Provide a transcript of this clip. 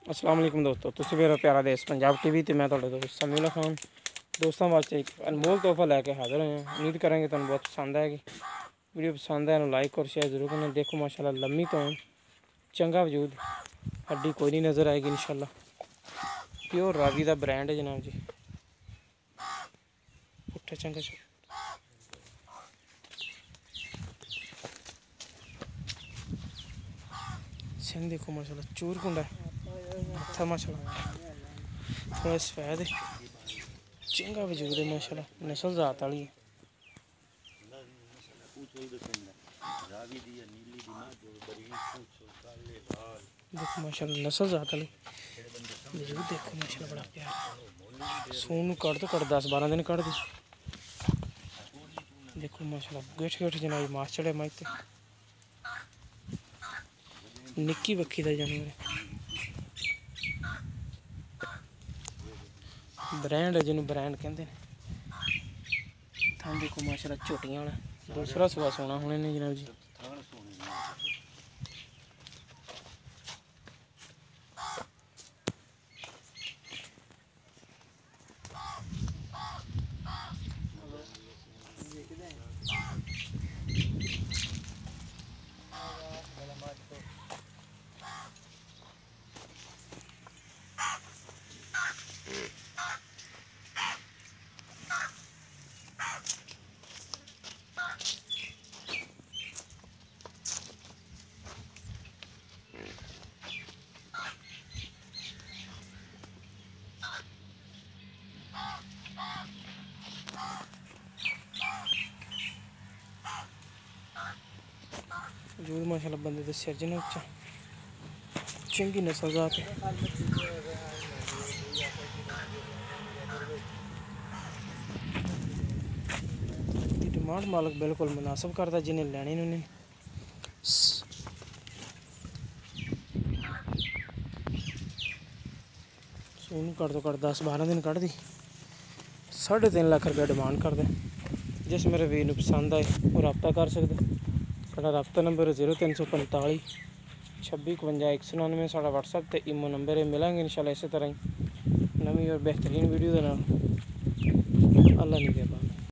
अस्सलाम वालेकुम दोस्तों, तुसीं मेरा प्यारा देश पंजाब टीवी ते मैं तुहाडा दोस्त समीउल्लाह खान दोस्तों वास्ते एक अनमोल तोहफा लैके हाज़र होए हैं। उम्मीद करेंगे तुहानूं बहुत पसंद आएगी। वीडियो पसंद आए लाइक और शेयर जरूर करना। देखो माशाल्लाह लम्मी तो चंगा वजूद, हड्डी कोई नहीं नज़र आएगी इंशाल्लाह। प्योर रावी का ब्रांड है जनाब जी। पुट्ठा चंगा सिंह देखो माशाल्लाह, चूर कुंडा मत्था माशाल्लाह थोड़ा सफेद है, चंगा वजूद है माशाल्लाह, नस्ल जात वाली है। देखो माशाल्लाह नस्ल जात वाली वजूद देखो माशाल्लाह बड़ा प्यारा। सून कट तो कट 10-12 दिन कट दी। देखो माशाल्लाह गेठ गेठ जनाब मास चढ़े माइते निक्की बक्खी का जानवर है। ब्रांड है जिन्होंने ब्रांड कहते हैं। थान देखो माशाल्लाह झोटियां वाला दूसरा सुबह सोना होने ने जनाब जी। वजूद माशाल्लाह बंदे दे सिर जना उच्चा चंगी नस्ल जात है। डिमांड मालक बिल्कुल मुनासिब करता जिन्हें लैने उन्हें। सून कट तो कट 10-12 दिन कट दी। 3.5 लाख रुपया डिमांड कर दे। जिस मेरे वीर पसंद आए वो रब्ता कर सकते। साडा रब्ता नंबर 0345 26 51 199 साडा व्हाट्सएप ते ईमो नंबर है। मिलेंगे इंशाल्लाह इसी तरह ही नवी और बेहतरीन वीडियो के नाल। अल्लाह निगहबान।